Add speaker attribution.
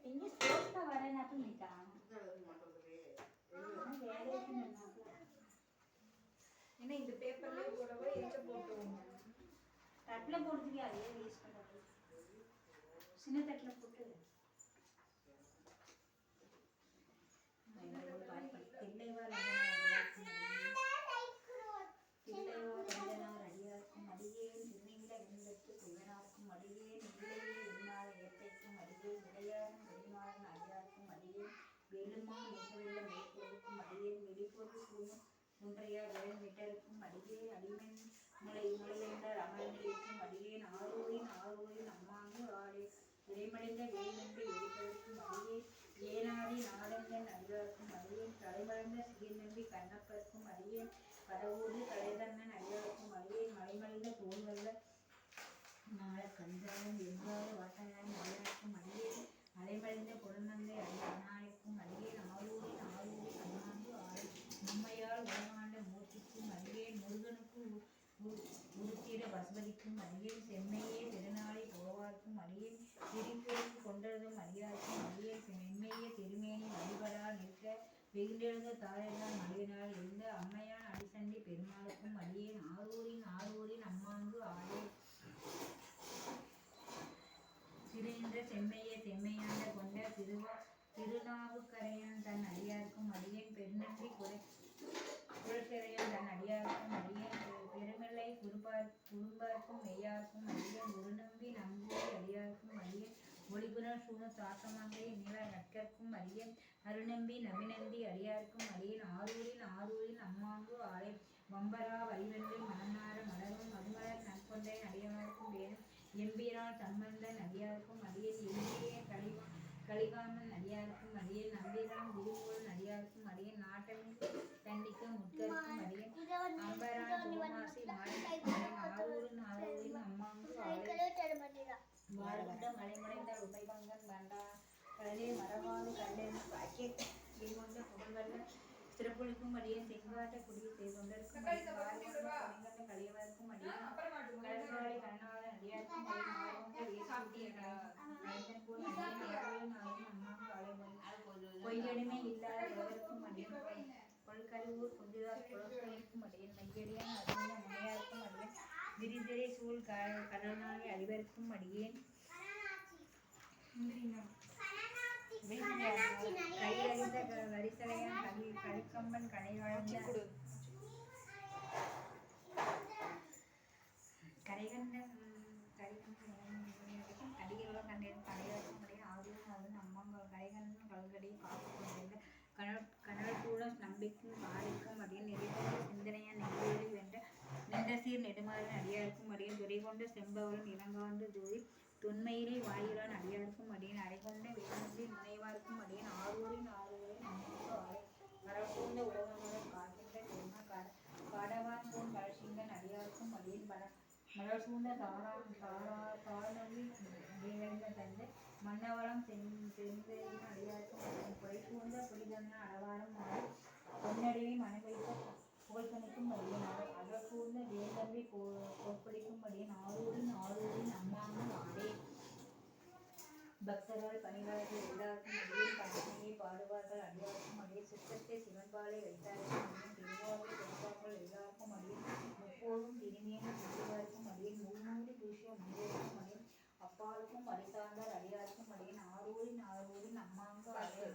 Speaker 1: ini terus tawaran aku nikah.
Speaker 2: ini இந்த பேப்பர்லயே போடவா எச்ச போட்டுவோம்
Speaker 1: தட்டுல போடுறதுக்கு அதே வேஸ்ட் பண்ணுறது சின்ன தட்டில் போட்டு தில்லைவா ரெண்டனார் அடியாருக்கும் அடியேன் திருநீல வெண்பெற்று குயனாருக்கும் அடியேன் நெல்லையே என்னால ஏற்றைக்கும் அடியேன் விளையாடும் வெளிமாறன் அடியாருக்கும் அடியேன் வெளுமா நெசவெல்ல மேற்கோருக்கும் அடியேன் வெளிப்பொருள் சூழும் ஒன்றையார் வயல் விட்டருக்கும் அடியேன் அடிமன் முளையென்றார் அமர்ந்திருக்கும் அடியேன் ஆரூரின் அம்மாங்கு ஆடே இடைமடைந்த வெளிநின்று எரிப்பதற்கும் அடியே ஏனாதி நாடந்தன் அடியாருக்கும் அடியேன் தலைமறைந்த சீர் நம்பி கண்ணப்பருக்கும் அடியேன் கடவுளி கலைதன்னன் அடியாருக்கும் அடியேன் மலைமலைந்த தோல்வல்ல நாள கஞ்சாயம் வெவ்வாறு வாட்டனாரின் அடியாருக்கும் அடியேன் அலைமலைந்த பொருநந்தை அண்ணாயிருக்கும் அடியேன் ஆரூரின் அண்ணாந்து ஆறு உண்மையால் உணவாண்ட மூர்த்திக்கும் அடியேன் முருகனுக்கு உருத்திர பசுபதிக்கும் அடியேன் செம்மையே திருநாளை போவார்க்கும் அடியேன் திரிபுரைக்கு கொண்டதும் அடியாருக்கும் அடியேன் மென்மையே திருமேனி வழிபடா நிற்க வெகுண்டெழுந்த தாரையால் மலையினால் எழுந்த அம்மையான் அடிசண்டி பெருமாளுக்கும் அடியேன் ஆரூரின் அம்மாங்கு ஆடே திருநின்ற செம்மையே செம்மையாண்ட கொண்ட திருநாவுக்கரையன் தன் அடியாருக்கும் அடியேன் பெருநன்றி குலச்சிறையன் தன் அடியாருக்கும் அடியேன் பெருமில்லை குறும்பார்க்கும் மெய்யார்க்கும் அடியேன் ஒரு நம்பி நம்பூரி அடியாருக்கும் அடியேன் ஒளிபுணர் சூழ சாத்தமங்கை நில நட்கற்கும் அடியேன் அருநம்பி நபிநந்தி அடியாருக்கும் அடியேன் ஆரூரின் அம்மாங்கு ஆலை வம்பரா வழிவென்றி மணநார மலரும் மதுமலர் நற்கொண்டை அடியாருக்கும் வேணும் எம்பீரால் சம்பந்தன் அடியாருக்கும் அடியேன் எம்பியே கலிகாமன் அடியாருக்கும் அடியேன் நம்பிராம் திருமூலன் அடியாருக்கும் அடியேன் நாட்டமின் தண்டிக்க முட்கருக்கும் அடியேன் அம்பரான் தோமாசி ஆரூரின் அம்மாங்கு வாரகுண்ட மலைமுடைந்த உபைபங்கன் பண்டா கடலே மரவாறு கண்டென பாக்கெட் வெளிகொண்ட புகழ்வல்ல சிறப்பொழிக்கும் அடியேன் செங்காட்ட குடியை செய்தொண்டருக்கும் கலைகண்ட கலியவருக்கும் அடியேன் கலசாலை கண்ணாளன் அடியாருக்கும் பொய்யடிமை இல்லாத உலகருக்கும் அடியேன் கொள்கழிவூர் குஞ்சுதாஸ் குலோசனைக்கும் அடியேன் மையடியான் அறிந்த முனையாருக்கும் அடியேன் விரிதிரை சூழ் கடனாகி அடிவருக்கும் அடியேன் கையறிந்த வரிசலையான் கலிக்கம்பன் கடைகண்ட அடிகளோட கண்டேன் கடையாருக்கும் அடியேன் ஆரூரின் அம்மாங்கள் கடைகண்டன் கல்கடியை காப்பு கொண்டிருந்த கனல் கூட நம்பிக்கும் பாரிக்கும் அடியேன் நெறிகொண்ட சிந்தனையான் நெறிவேலி நின்ற சீர் நெடுமாறன் அடியாருக்கும் அடியேன் துறை கொண்ட செம்பவளன் இளங்காண்டு ஜோதி தொன்மையிலே வாயிலான் அடியாருக்கும் அடியேன் அரைகொண்ட வேலந்தி முனைவாருக்கும் அடியேன் ஆரூரின் அம்மாவுக்கு ஆலை கடற்கூர்ந்த உலகமுடன் காக்கின்ற பெருமா காடவான் போன் கலசிங்கன் அடியாருக்கும் அடியேன் மலர் சூழ்ந்த தாழ்நொழி நிறைந்த தந்தை மன்னவளம் தென்பெரின் அடியாருக்கும் அடியேன் புரை சூழ்ந்த புரிதன்ன அளவாரம் மாறி பொன்னடியை மனவைத்த புகழ்கணிக்கும் அடியேன் அகல் சூழ்ந்த வேந்தம்பி பொற்படிக்கும் அடியேன் ஆரூரின் அம்மாங்கு ஆடே பக்தர்கள் பணிவாளர்கள் எல்லாருக்கும் அடியேன் பணியை பாடுவார்கள் அடியாருக்கும் அடியே சித்தத்தை சிவன்பாலை வைத்தாருக்கும் அடியேன் திருவாரூர் கொடுப்பார்கள் எல்லாருக்கும் அடியேன் முப்போதும் திருமேனி திருவாருக்கும் அடியேன் 300 பூசிய முன்னோருக்கும் அடியேன் அப்பாலுக்கும் அடித்தாண்டார் அடியாருக்கும் அடியேன் ஆரூரின் அம்மாங்கு அடைய